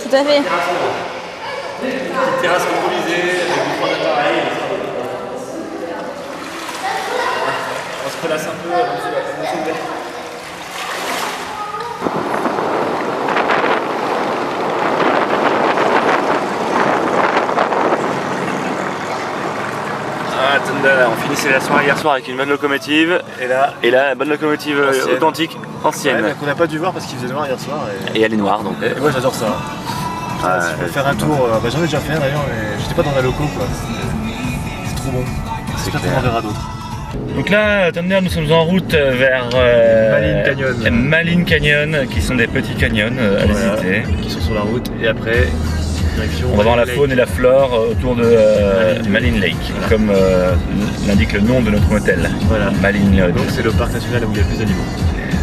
tout à fait. Petite terrasse improvisée, avec des trois appareils. On se relasse un peu avant de se lever. Ah, Thunder, on finissait la soirée hier soir avec une bonne locomotive. Et là bonne locomotive ancienne. Authentique, ancienne. Ouais, qu'on n'a pas dû voir parce qu'il faisait noir hier soir. Et elle est noire donc. Et moi j'adore ça. Si je peux faire un tour, j'en ai déjà fait un d'ailleurs, mais j'étais pas dans la loco quoi. C'est trop bon. J'espère qu'on en verra d'autres. Donc là, Thunder, nous sommes en route vers Maline Canyon, qui sont des petits canyons à visiter. Qui sont sur la route et après, direction. On va voir la faune et la flore autour de Maline Lake, voilà. Comme l'indique le nom de notre motel. Voilà. Maline Lake. Donc c'est le parc national où il y a le plus d'animaux.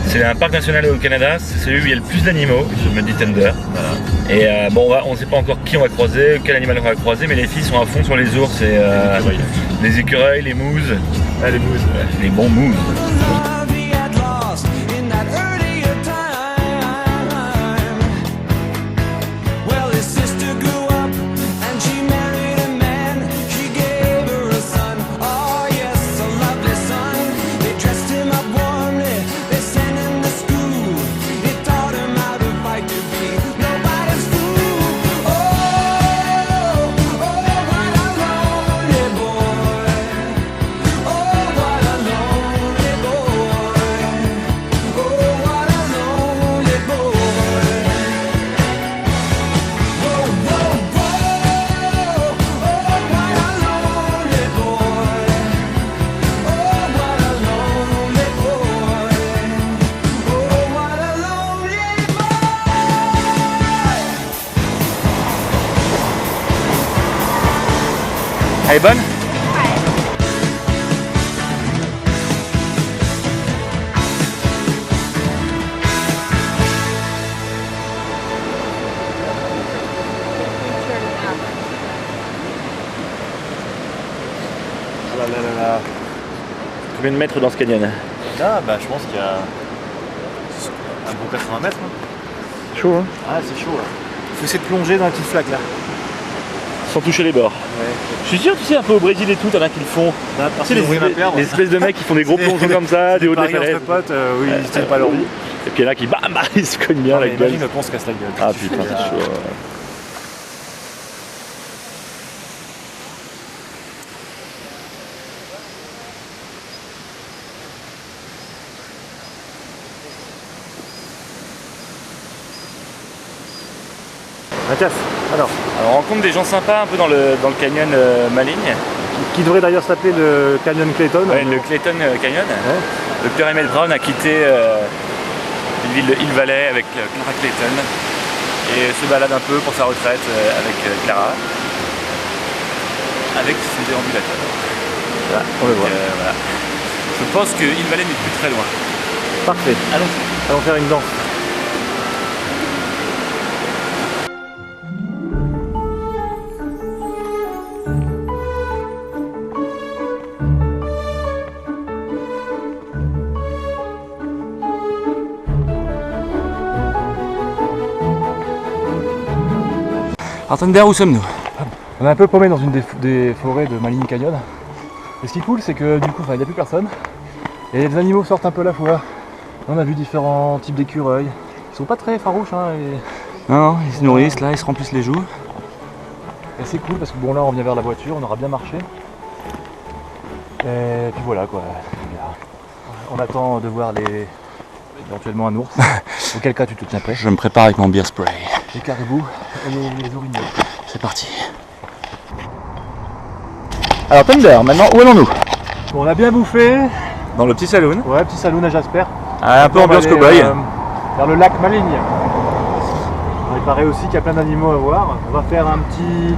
C'est un parc national au Canada, c'est celui où il y a le plus d'animaux, je me dis Thunder. Voilà. Et bon, on ne sait pas encore qui on va croiser, quel animal on va croiser, mais les filles sont à fond sur les ours et les écureuils, les mousses. Ah, les mousses, ouais. Les bons mousses. Elle est bonne? Combien de mètres dans ce canyon? Là, je pense qu'il y a un bon 80 mètres. Hein. Chaud, hein? Ah, c'est chaud là. Il faut essayer de plonger dans la petite flaque là. Sans toucher les bords. Ouais. Je suis sûr, tu sais, un peu au Brésil et tout, t'en as qui le font. Tu sais, les espèces de mecs qui font des gros plongeons comme ça, des hauts de la falaise. Entre potes, oui, ils tiennent pas leur vie. Et puis il y en a qui, bam, ils se cognent bien la gueule. Imagine qu'on se casse la gueule. Ah putain, c'est chaud. Mathias, alors on rencontre des gens sympas un peu dans le canyon Maligne. Qui devrait d'ailleurs s'appeler le Canyon Clayton. Ouais, le Clayton Canyon. Ouais. Le Dr Emmett Brown a quitté une ville de Hill Valley avec Clara Clayton et se balade un peu pour sa retraite avec Clara, avec ses déambulateurs. Voilà, on le voit. Voilà. Je pense que Hill Valley n'est plus très loin. Parfait. Allons faire une danse. Alors Thunder, où sommes-nous? On est un peu paumé dans une des forêts de Maline Canyon. Et ce qui est cool, c'est que du coup, il n'y a plus personne. Et les animaux sortent un peu à la fois. On a vu différents types d'écureuils. Ils sont pas très farouches. Hein, Non, ils se nourrissent là, ils se remplissent les joues. Et c'est cool parce que bon, là, on vient vers la voiture, on aura bien marché. Et puis voilà quoi. On attend de voir éventuellement un ours. Auquel cas tu te tiens prêt. Je me prépare avec mon beer spray. Les caribous et les orignaux. C'est parti. Alors Thunder, maintenant où allons-nous? Bon, on a bien bouffé. Dans le petit saloon. Ouais, petit saloon à Jasper. Ah, un peu ambiance cow-boy. Vers le lac Maligne. Il paraît aussi qu'il y a plein d'animaux à voir. On va faire un petit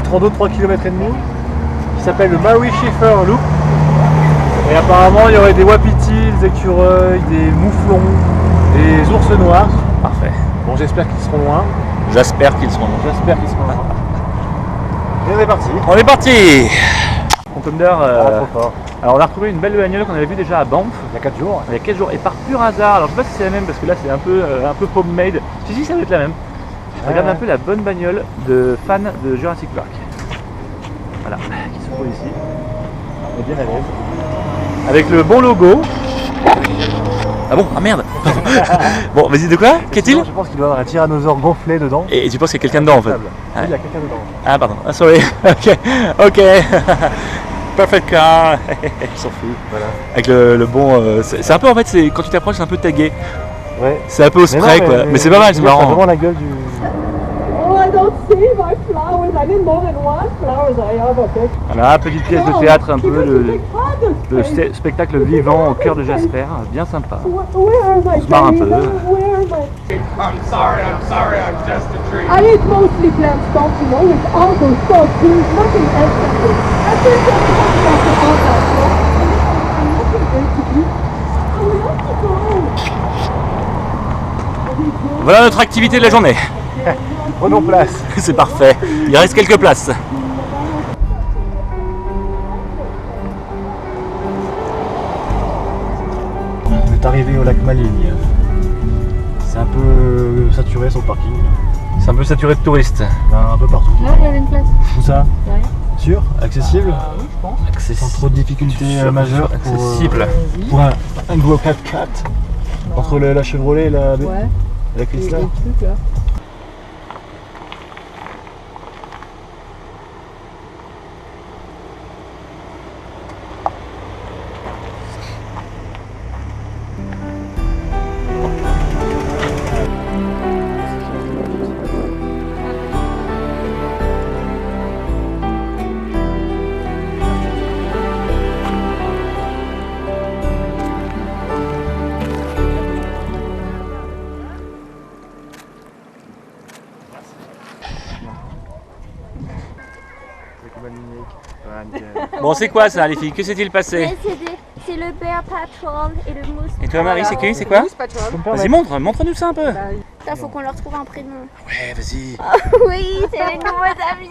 rando de 3,5 km qui s'appelle le Maui Schiffer Loop. Et apparemment il y aurait des wapitis, des écureuils, des mouflons, des ours noirs. Parfait. Bon, j'espère qu'ils seront loin. J'espère qu'ils seront loin. J'espère qu'ils seront loin. Et on est parti. On est parti. Thunder, trop fort. alors on a retrouvé une belle bagnole qu'on avait vue déjà à Banff il y a 4 jours. Il y a 4 jours et par pur hasard, alors je sais pas si c'est la même parce que là c'est un peu homemade. Si ça doit être la même. Regarde un peu la bonne bagnole de fans de Jurassic Park. Voilà, qui se trouve ici. On est bien à l'aise. Avec le bon logo. Ah bon? Ah merde. Bon, vas-y, de quoi? Qu'est-il? Je pense qu'il doit y avoir un tyrannosaure gonflé dedans. Et tu penses qu'il y a quelqu'un dedans en fait? Oui, il y a quelqu'un dedans. Ah pardon, ah sorry. Ok, ok. Perfect car. Il s'en fout. Voilà. Avec le bon... c'est un peu en fait, quand tu t'approches, c'est un peu tagué. Ouais. C'est un peu au spray quoi. Mais c'est pas mal, c'est marrant. C'est vraiment la gueule du... Oh, I don't see my flowers. I need more than one flowers. I have a big... Voilà, petite pièce de théâtre, un peu big le spectacle vivant au cœur de Jasper, bien sympa. Where are my se marre un peu. Where are my... I'm sorry, I'm just a tree. I eat mostly plants, don't you know? It's all those stuff. There's nothing else to do. I think that's all that stuff. I'm nothing else to do. I would like to go. Voilà notre activité de la journée. Prenons place. C'est parfait. Il reste quelques places. On est arrivé au lac Maligne. C'est un peu saturé son parking. C'est un peu saturé de touristes. Ben, un peu partout. Là, il y avait une place. Où ça? Derrière. Sûr? Accessible? Oui, je pense. Sans trop de difficultés majeures pour, accessible. pour un gros 4x4 entre la Chevrolet et la Chrysler. trucs là. Bon, c'est quoi ça les filles? Que s'est-il passé? C'est le Bear Patrol et le Moose. Et toi Marie, c'est qui? C'est quoi? Vas-y, montre-nous ça un peu. Ça, faut qu'on leur trouve un prénom. Ouais, vas-y. Oui, c'est les nouveaux amis.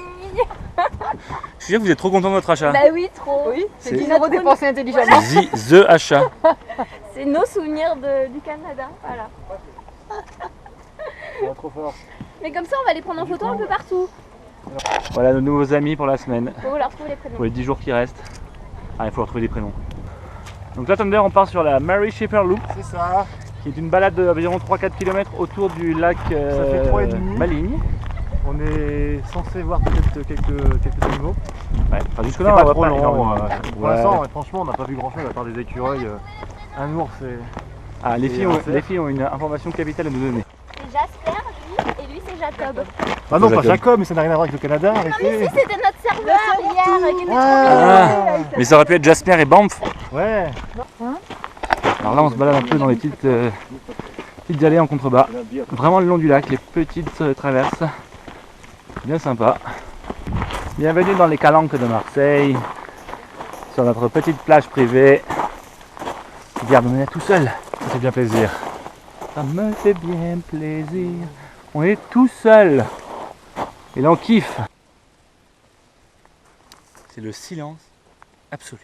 Je suis sûr que vous êtes trop content de votre achat. Bah oui, trop. Oui, C'est- c'est 10 euros dépensés intelligemment. The achat. C'est nos souvenirs du Canada. Voilà. Trop fort. Mais comme ça, on va les prendre en photo un peu partout. Voilà nos nouveaux amis pour la semaine. Faut leur trouver les prénoms. Pour les 10 jours qui restent. Ah, il faut retrouver des prénoms. Donc là, Thunder, on part sur la Mary Scheffer Loop, C'est ça. qui est une balade d'environ 3-4 km autour du lac fait 3,5. Maligne. On est censé voir peut-être quelques animaux. Ouais, enfin, jusque C'est là, pas on va trop pas long. énormément. Pour Ouais. l'instant, franchement, on n'a pas vu grand chose à part des écureuils. Un ours et... Ah, les Et filles, un ont, cerf. les filles ont une information capitale à nous donner. C'est Jasper, lui, et lui, c'est Jacob. Ah non, pas Jacob. Jacob, mais ça n'a rien à voir avec le Canada. Mais Arrêtez. si, c'était notre serveur hier qui était Ah. Mais ça aurait pu être Jasper et Banff. Ouais. Alors là, on se balade un peu dans les petites allées en contrebas. Vraiment le long du lac, les petites traverses. Bien sympa. Bienvenue dans les Calanques de Marseille. Sur notre petite plage privée. Regarde, on est là tout seul. Ça fait bien plaisir. Ça me fait bien plaisir. On est tout seul. Et là, on kiffe. C'est le silence absolu.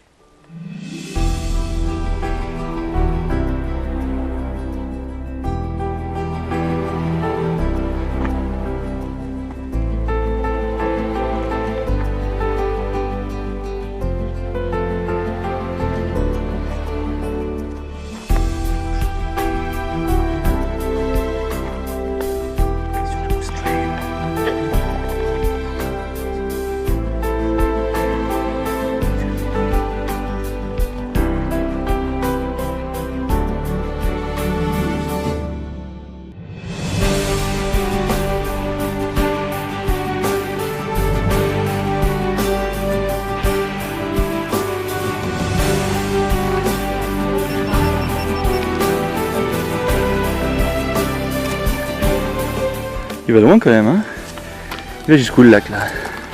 Il va loin quand même, hein. Il va jusqu'où le lac là?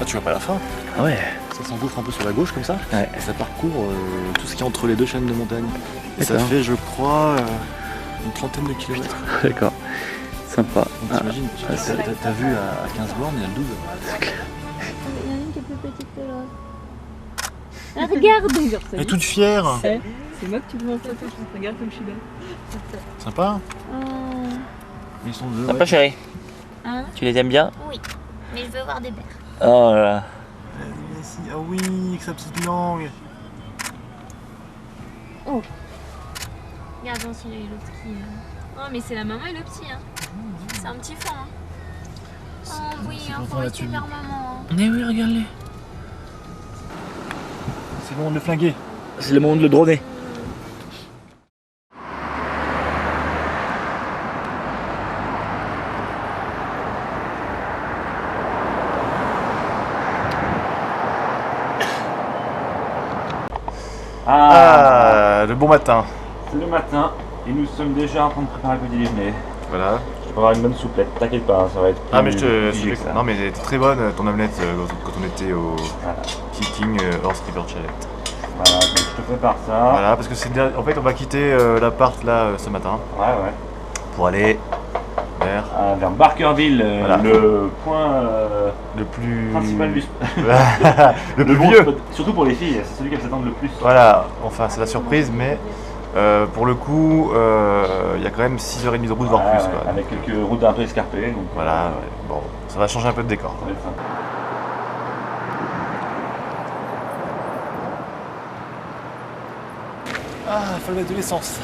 Ah, tu vois pas la fin? Ah ouais. Ça s'engouffre un peu sur la gauche comme ça. Ouais. Et ça parcourt tout ce qui est entre les deux chaînes de montagne. Et ça D'accord. fait, je crois, une trentaine de kilomètres. D'accord. Sympa. Donc t'imagines, t'as vu à 15 bornes, il y a le double. Il y en a une qui est plus petite que l'autre. Ah, regarde! Elle est toute fière. C'est moi que tu veux en photo, je regarde comme je suis belle. Sympa. Oh. Ils sont deux. Sympa chérie. Hein? Tu les aimes bien? Oui, mais je veux voir des bears. Oh là là. Ah oui, avec sa petite langue. Regarde, celui-là et l'autre qui... Oh, mais c'est la maman et le petit, hein. C'est un petit fan, hein. Oh oui, il faut rester vers maman. Mais oui, regarde-les. C'est le moment de le flinguer. C'est le moment de le droner. Le bon matin. C'est le matin et nous sommes déjà en train de préparer le petit déjeuner. Voilà. Je vais avoir une bonne souplette, t'inquiète pas, ça va être plus, Ah mais plus léger que ça. non mais elle était très bonne ton omelette quand on était au Voilà. King Horse River Chalet. Voilà, donc je te prépare ça. Voilà, parce que en fait on va quitter l'appart là ce matin Ouais, ouais. pour aller vers Vers Barkerville, Voilà. le point le plus principal du le plus bon vieux. spot, surtout pour les filles, c'est celui qu'elles s'attendent le plus. Voilà, enfin c'est la surprise mais pour le coup il y a quand même 6h30 de route voire Ouais, plus ouais, quoi. avec quelques routes un peu escarpées. Donc, Voilà, ouais. Bon, ça va changer un peu de décor. ça va être sympa. Ah, il faut mettre de l'essence.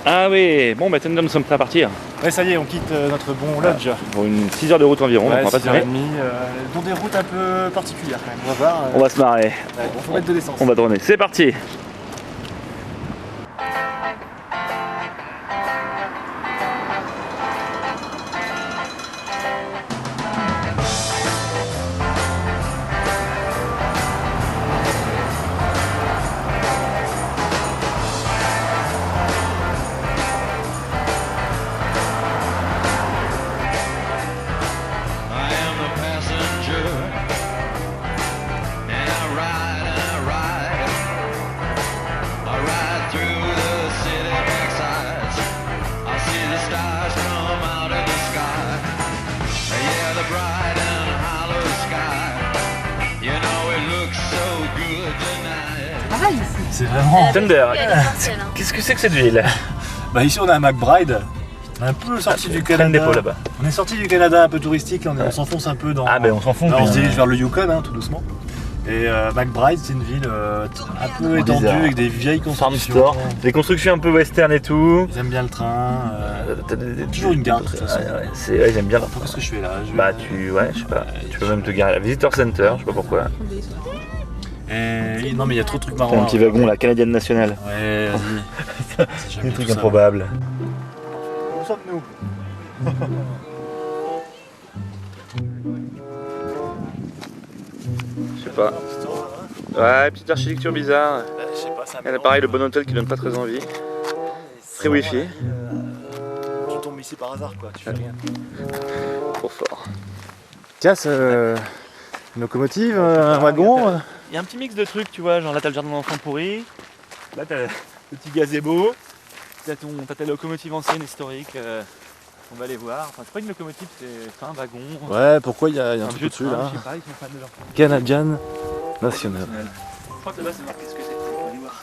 Ah oui, bon bah nous sommes prêts à partir. Ouais, ça y est, on quitte notre bon lodge. Pour une 6 heures de route environ, Ouais, donc on va pas se marrer. 6h30, dans des routes un peu particulières quand même. On va voir. On va se marrer, Ouais, bon, faut mettre de l'essence. on va droner. C'est parti. I am the passenger, and I ride through the city backsides. I see the stars come out of the sky, yeah, the bright and hollow sky. You know it looks so good tonight. C'est vraiment. Thunder, Il y a des parcelles, hein. qu'est-ce que c'est que cette ville? Bah ici on a un McBride. On est un peu sorti du Plein de Canada. dépôts là-bas. On est sorti du Canada un peu touristique, là, on s'enfonce un peu dans. Ah ben on s'en fout. Là, on se mais, dirige vers le Yukon hein, tout doucement. Et McBride c'est une ville un peu étendue bizarre. avec des vieilles Farm constructions. store, des constructions un peu western et tout. Ils aiment bien le train. T'as toujours une gare, de toute façon. Ouais, j'aime bien. Pourquoi est-ce que je fais là Bah je sais pas, tu peux même te garer à la Visitor Center, je sais pas pourquoi. Non mais il y a trop de trucs marrants. T'as un petit wagon, la Canadienne nationale. Ouais, vas-y. C'est Des trucs improbables. Où sommes-nous? Je sais pas. Ouais, petite architecture bizarre. Je sais pas, c'est un Il y a pareil, le bon hôtel qui donne pas très envie. Très wifi. Tu tombes ici par hasard quoi, tu fais rien. Trop fort. Casse une locomotive, un wagon. Il y a un petit mix de trucs, tu vois, genre là t'as le jardin d'enfants pourri, là t'as le petit gazebo, t'as ta locomotive ancienne historique, on va aller voir. Enfin c'est pas une locomotive, c'est un wagon. Ouais, pourquoi il y a un un truc vieux dessus train, là? je sais pas, ils sont fans de leur Canadian National. Je crois que là-bas c'est marqué ce que c'est, on va aller voir.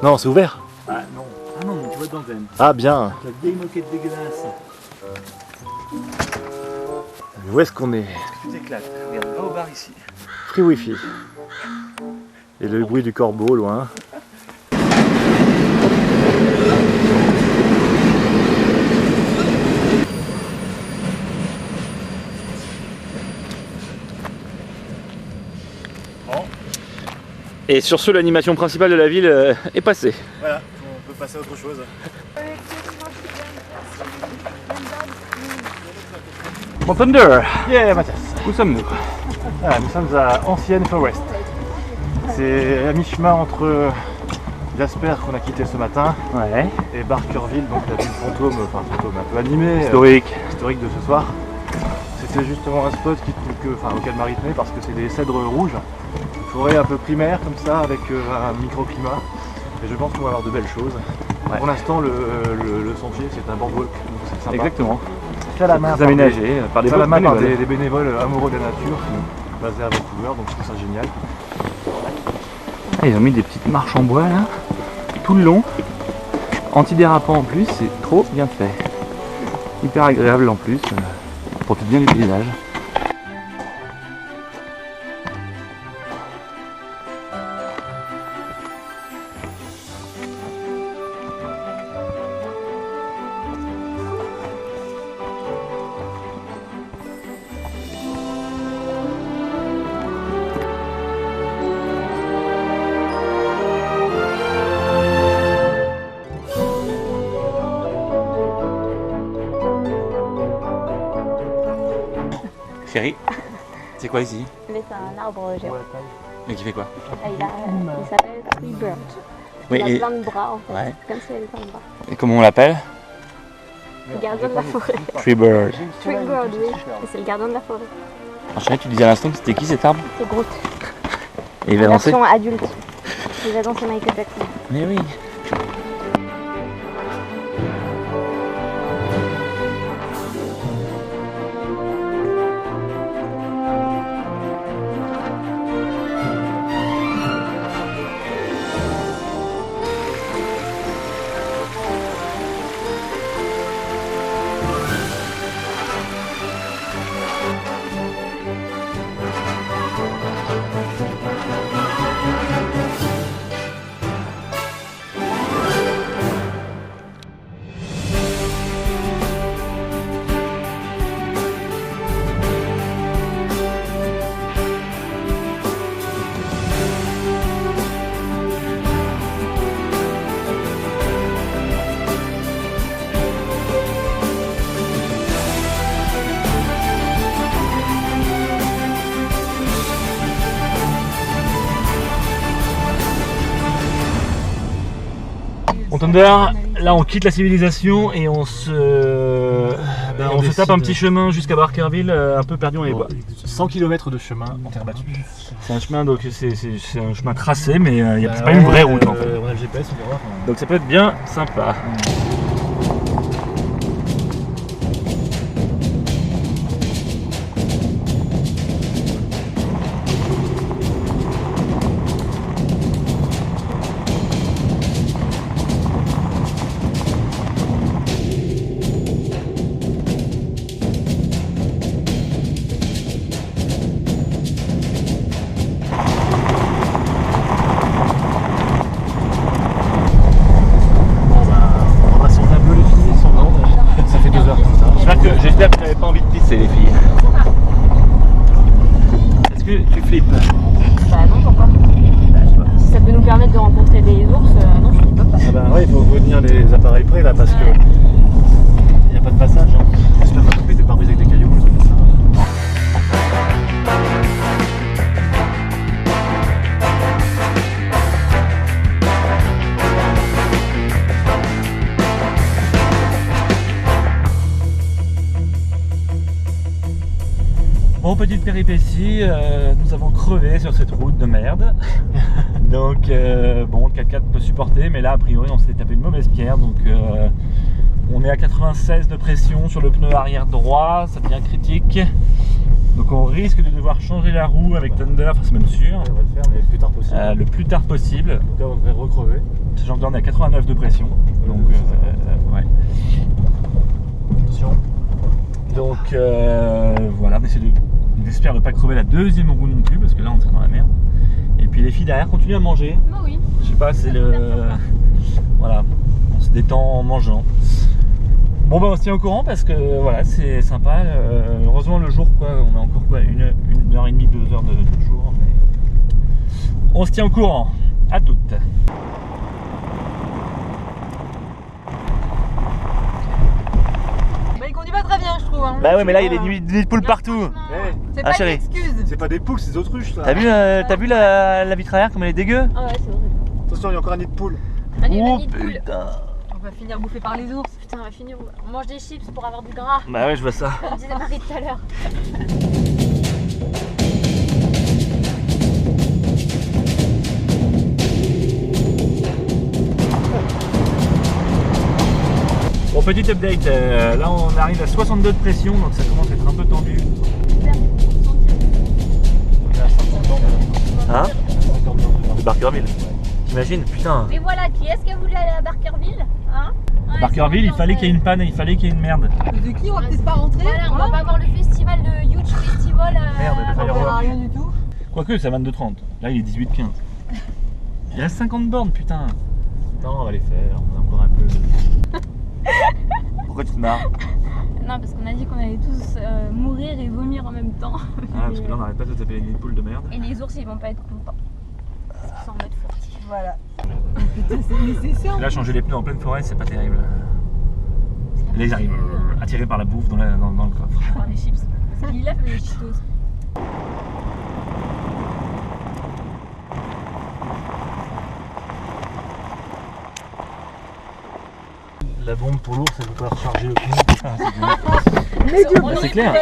Non, c'est ouvert. Ah non, tu vois dans le Ah bien. la vieille moquette dégueulasse. Où est-ce qu'on est? Tu t'éclates, regarde, va au bar ici. Free Wi-Fi. Et le bruit du corbeau au loin. Et sur ce, l'animation principale de la ville est passée. Voilà, on peut passer à autre chose. Bon Thunder, Yeah, Mathias. où sommes-nous? Voilà, nous sommes à Ancienne Forest. C'est à mi-chemin entre Jasper qu'on a quitté ce matin Ouais. et Barkerville, donc la ville fantôme un peu animée, Historique. historique de ce soir. C'était justement un spot auquel Marie tenait parce que c'est des cèdres rouges, une forêt un peu primaire comme ça avec un microclimat. Et je pense qu'on va avoir de belles choses. Ouais. Pour l'instant, le sentier c'est un boardwalk, donc c'est sympa. Exactement. Fait à la main Très aménagé par des fait à la main par bénévoles. des bénévoles amoureux de la nature basés à Vancouver, donc je trouve ça génial. Ah, ils ont mis des petites marches en bois là, tout le long. Antidérapant en plus, c'est trop bien fait. Hyper agréable en plus, on profite bien du paysage. Chérie, c'est quoi ici? Mais c'est un arbre géant. Mais qui fait quoi? Il s'appelle Tree Bird. Oui, Il a et, plein de bras en fait. Ouais. Comme si il avait plein de bras. et comment on l'appelle? Le gardien de la forêt. Tree Bird. Tree Bird, oui. Et c'est le gardien de la forêt. Alors chérie, tu disais à l'instant que c'était qui cet arbre? C'est Groot. Et il va danser? Version adulte. Il va danser Michael Jackson. Mais oui. Bon Thunder, là on quitte la civilisation et on se tape un petit chemin jusqu'à Barkerville, un peu perdu dans les bois. 100 km de chemin en terre battue. C'est un chemin, donc c'est un chemin tracé, mais il n'y a pas une vraie route en fait. On a le GPS, on va voir. Donc ça peut être bien sympa. J'espère que tu n'avais pas envie de pisser les filles. Est-ce que tu flippes? Bah non, pourquoi? Si ça peut nous permettre de rencontrer des ours, non, je flippe pas. Ah bah ouais, il faut tenir les appareils prêts là parce que il n'y a pas de passage. Hein. J'espère pas couper tes pare-brises avec des cailloux, des trucs comme ça. Bon, petite péripétie, nous avons crevé sur cette route de merde. Donc bon, le 4x4 peut supporter, mais là a priori on s'est tapé une mauvaise pierre. Donc on est à 96 de pression sur le pneu arrière droit, ça devient critique. Donc on risque de devoir changer la roue avec Thunder, enfin c'est même sûr. On va le faire, mais le plus tard possible. Le plus tard possible. Donc là on devrait recrever. Sachant que là on est à 89 de pression. Donc ouais. Attention. Donc voilà, on espère ne pas crever la deuxième roue non plus parce que là on serait dans la merde. Et puis les filles derrière continuent à manger. Bah oui. Je sais pas, c'est le... Voilà, on se détend en mangeant. Bon bah on se tient au courant parce que voilà, c'est sympa. Heureusement le jour quoi, on a encore quoi, une heure et demie, 2 heures de jour. Mais... On se tient au courant. À toutes. Bah il conduit pas très bien je trouve. Hein. Bah ouais mais là il y a des nids de poules partout. Hey, C'est Ah, pas une chérie. excuse. c'est pas des poules, c'est des autruches ça. T'as vu la vitre arrière comme elle est dégueu? Ah ouais, c'est horrible. Attention, il y a encore un nid de poule. Un nid Oh de poule. putain. On va finir bouffé par les ours. Putain, on va finir. On mange des chips pour avoir du gras. Bah ouais je vois ça. Comme disait Marie tout à l'heure. Bon petit update, là on arrive à 62 de pression donc ça commence à être un peu tendu. On est à 50 ans. Hein? 50 ans. De Barkerville. T'imagines? Putain. Mais voilà, qui est-ce que vous voulez aller à Barkerville? Hein? Barkerville, il fallait qu'il y ait une panne et il fallait qu'il y ait une merde. De qui on va peut-être pas rentrer? Voilà, on va pas voir le festival de Huge Festival. Merde, il fallait revoir. Rien du tout. Quoique, c'est à 22h30. Là, il est 18h15. Il reste 50 bornes, putain. Non, on va les faire, on a encore un peu. Pourquoi tu te marres? Non, parce qu'on a dit qu'on allait tous mourir et vomir en même temps. Ah, parce que là, on n'arrête pas de taper une poule de merde. Et les ours, ils vont pas être contents. Ils sont en mode furtif. Voilà. Putain, c'est nécessaire. Là, changer les pneus en pleine forêt, c'est pas terrible. Là, ils arrivent attirés par la bouffe dans le coffre. Par les chips. Parce qu'il a fait des Cheetos. La bombe pour l'ours, elle va pas recharger le pneu. Mais Dieu, C'est clair.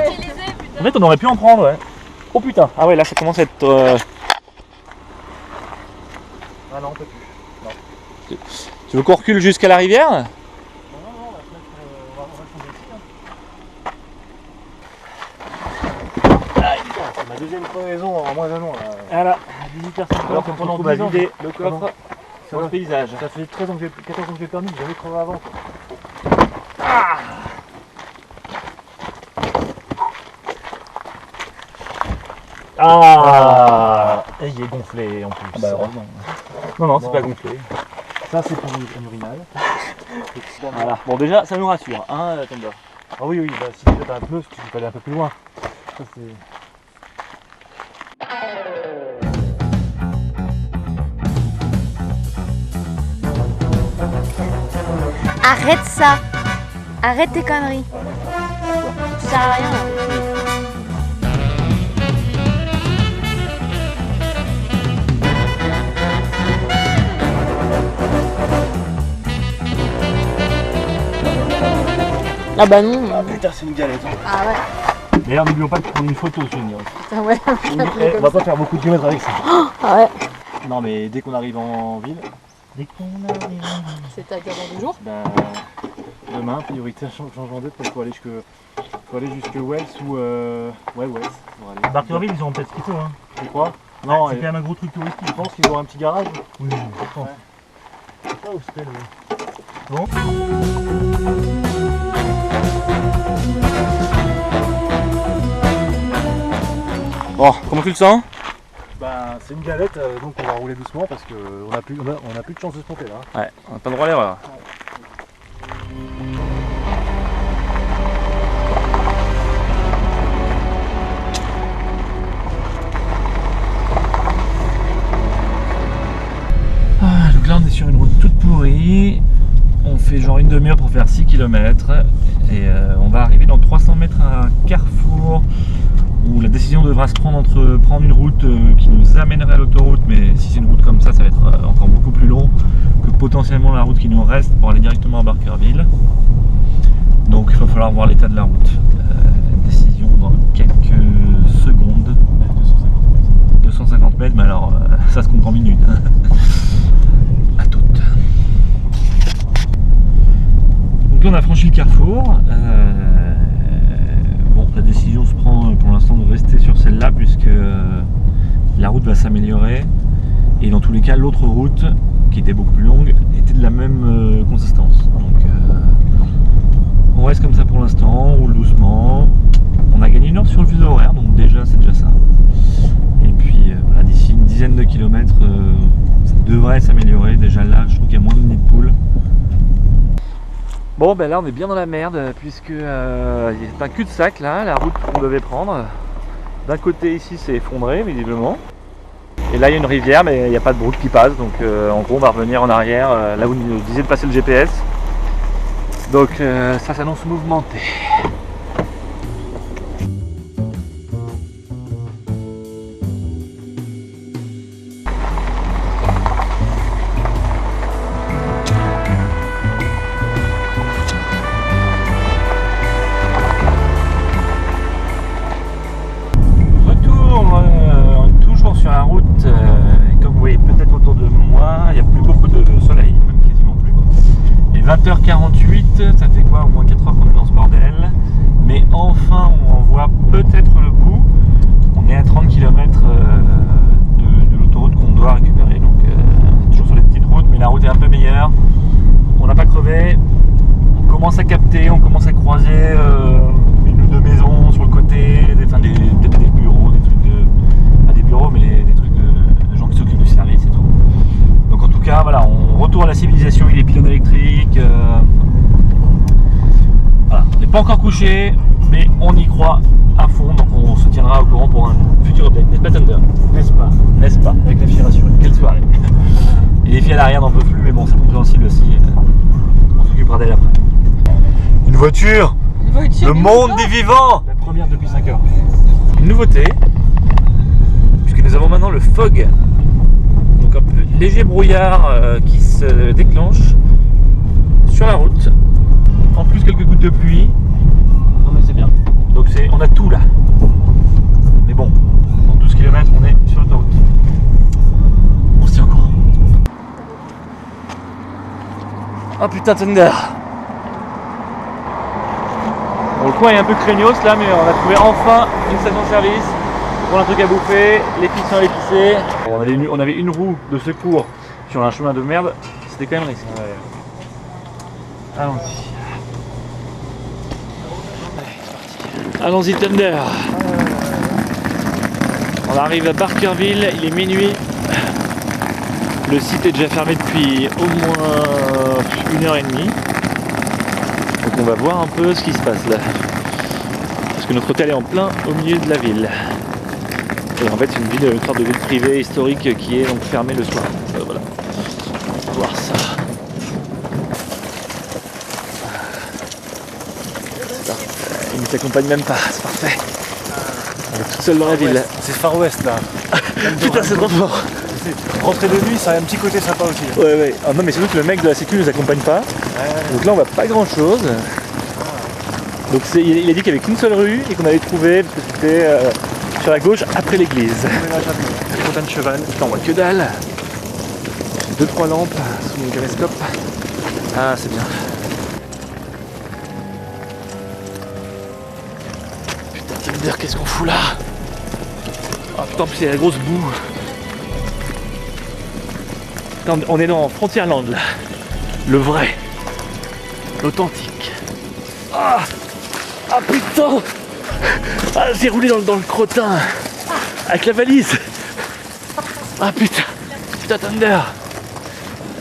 En fait, on aurait pu en prendre, ouais. Oh putain. Ah ouais, là, ça commence à être... Ah non, on peut plus. Tu veux qu'on recule jusqu'à la rivière? Non, on va se mettre. On va changer ici. Hein. C'est ma deuxième crevaison en moins d'un an là. Voilà. 18h50. Alors que pendant 10 ans, vider le coffre sur le paysage. Ça fait 14 ans que j'ai le permis, j'ai jamais crevé avant. Quoi. Ah. Et il est gonflé en plus. Ah bah heureusement. Non, non, c'est pas gonflé. Ça c'est pour un urinal. Voilà. Bon, déjà, ça nous rassure, hein, Thunder. Ah oui, oui, bah, si tu fais un pneu, tu peux aller un peu plus loin. Ça, c'est... Arrête ça. Arrête tes conneries. Ça sert à rien. Ah bah non. Ah putain, c'est une galette. Ah ouais. D'ailleurs, n'oublions pas de prendre une photo aussi. Putain ouais. On va pas faire beaucoup de kilomètres avec ça. Ah ouais. Non, mais dès qu'on arrive en ville, C'est-à-dire dans 2 jours. ben, demain, priorité à changement d'aide parce qu'il faut aller jusque Wells ou Wells. Barkerville, ils auront peut-être ce qu'il faut, hein. Tu crois? Non, C'est quand même un gros truc touristique. je pense qu'ils auront un petit garage. Oui, je pense. Ça où c'était le... Bon. Bon, comment tu le sens? Ben, c'est une galette, donc on va rouler doucement parce qu'on a plus de chance de se tromper là. Ouais, on n'a pas le droit à l'erreur. Donc là on est sur une route toute pourrie. On fait genre une demi-heure pour faire 6 km. Et on va arriver dans 300 mètres à un carrefour où la décision devra se prendre entre prendre une route qui nous amènerait à l'autoroute, mais si c'est une route comme ça, ça va être encore beaucoup plus long que potentiellement la route qui nous reste pour aller directement à Barkerville. Donc il va falloir voir l'état de la route. Décision dans quelques secondes. 250 mètres, mais alors ça se compte en minutes. À toutes. Donc là on a franchi le carrefour. Bon, la décision se prend pour l'instant de rester sur celle-là puisque la route va s'améliorer et dans tous les cas l'autre route qui était beaucoup plus longue était de la même consistance. Donc on reste comme ça pour l'instant, on roule doucement. On a gagné une heure sur le fuseau horaire, donc déjà c'est déjà ça. Et puis voilà, d'ici une dizaine de kilomètres ça devrait s'améliorer. Déjà là je trouve qu'il y a moins de nids de poules. Bon ben là on est bien dans la merde puisque c'est un cul-de-sac là, la route qu'on devait prendre. D'un côté ici c'est effondré visiblement. Et là il y a une rivière mais il n'y a pas de route qui passe, donc en gros on va revenir en arrière là où nous disait de passer le GPS. Donc ça s'annonce mouvementé. Sur la route, comme vous voyez peut-être autour de moi, il n'y a plus beaucoup de soleil, même quasiment plus. Et 20h48, ça fait quoi? Au moins 4 heures qu'on est dans ce bordel. Mais enfin, on en voit peut-être le bout. On est à 30 km de l'autoroute qu'on doit récupérer. Donc, toujours sur les petites routes, mais la route est un peu meilleure. On n'a pas crevé. pas encore couché, mais on y croit à fond, donc on se tiendra au courant pour un futur update, n'est-ce pas Thunder? N'est-ce pas? N'est-ce pas? Avec la fille rassurée. Quelle soirée. Et les filles à l'arrière n'en peuvent plus, mais bon, c'est compréhensible aussi. On s'occupera d'elle après. Une voiture, le monde des vivants. La première depuis 5 heures. Une nouveauté, puisque nous avons maintenant le fog, donc un peu léger brouillard qui se déclenche sur la route. En plus quelques gouttes de pluie. Non mais c'est bien. Donc on a tout là. Mais bon, dans 12 km on est sur l'autoroute. On se tient au courant. Oh putain Thunder. Bon, le coin est un peu craignos là, mais on a trouvé enfin une station-service. On a un truc à bouffer, les filles sont allées pisser. Bon, on avait une roue de secours sur un chemin de merde, c'était quand même risqué. Ouais. Allons-y. Allons-y Thunder. On arrive à Barkerville, il est minuit. Le site est déjà fermé depuis au moins 1h30. Donc on va voir un peu ce qui se passe là. Parce que notre hôtel est en plein au milieu de la ville. Et en fait c'est une sorte de ville privée historique qui est donc fermée le soir. Voilà. On va voir ça. Il ne t'accompagne même pas, c'est parfait. On est toute seule dans la ville. C'est Far West là. Putain c'est trop fort. Rentrer de nuit, ça a un petit côté sympa aussi. Ouais ouais. Ah non mais surtout que le mec de la sécu ne nous accompagne pas. Donc là on va pas grand chose. Donc il a dit qu'il n'y avait qu'une seule rue et qu'on allait trouver parce que c'était sur la gauche après l'église. Fontaine de cheval. Putain on voit que dalle. J'ai 2-3 lampes sous mon télescope. Ah c'est bien. Putain Thunder, qu'est-ce qu'on fout là? Oh putain c'est la grosse boue. Putain, on est dans Frontierland là. Le vrai. L'authentique. Ah, ah putain. Ah j'ai roulé dans le crottin. Avec la valise. Ah putain. Putain Thunder.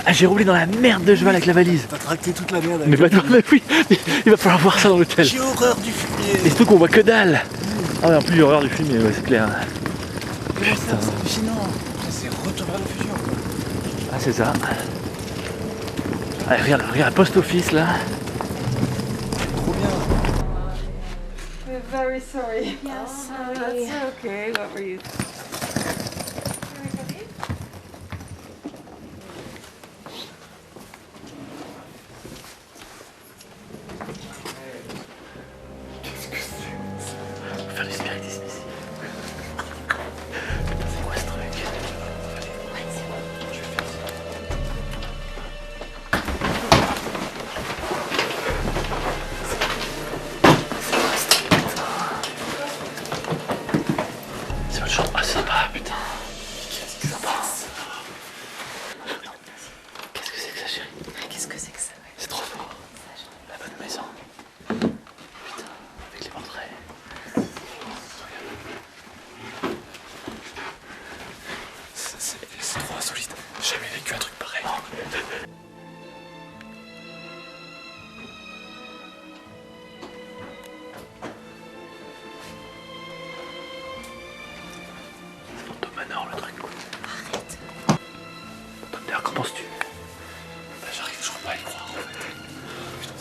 Ah j'ai roulé dans la merde de cheval avec la valise. T'as tracté toute la merde. Mais, mais oui, il va falloir voir ça dans l'hôtel. J'ai horreur du fumier. Et surtout qu'on voit que dalle. Ah ouais, en plus j'ai horreur du fumier, ouais, c'est clair. Putain, c'est hallucinant. C'est Retour vers le futur. Ah c'est ça. Allez, regarde la post-office là. Trop bien. We're very sorry. Yes, Oh, no, that's okay. What were you? Faire du spiritisme ici. Putain c'est quoi ce truc? Ouais c'est bon, je vais faire ça. C'est votre chambre. Ah sympa putain. Qu'est-ce que c'est sympa. Qu'est-ce que c'est que ça chérie? Qu'est-ce que c'est que ça? C'est trop fort. La bonne maison. Putain, avec les portraits. C'est trop insolite. J'ai jamais vécu un truc pareil. C'est Phantom Manor le truc quoi. Arrête. Thunder, qu'en penses-tu? Bah, j'arrive toujours pas à y croire en fait. Putain,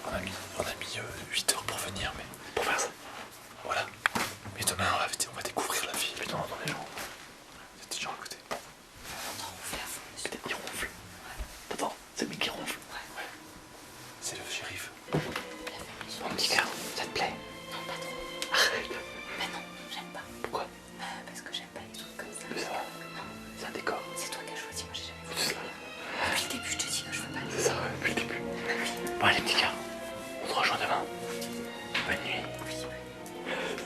on a mis 8 heures pour venir, mais pour faire ça. Voilà. Mais demain on va découvrir la ville. Putain on entend des gens. Il y a des gens à côté. Il ronfle. Attends, c'est le mec qui ronfle. Ouais. C'est le shérif. Mon petit gars, ça te plaît? Non, pas trop. Arrête. Mais non, j'aime pas. Pourquoi? Parce que j'aime pas les trucs comme ça. Mais ça va. C'est un décor. C'est toi qui as choisi, moi j'ai jamais voulu. C'est ça. Depuis le début, je te dis que je veux pas. C'est ça, ouais, depuis le début. Bon allez petit gars, on se rejoint demain. Bonne nuit. Oui,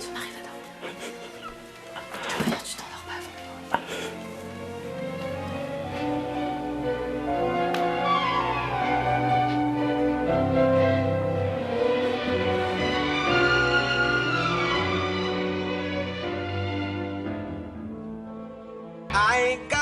tu m'arrives à dormir. Rien, tu t'endors pas avant. I ain't got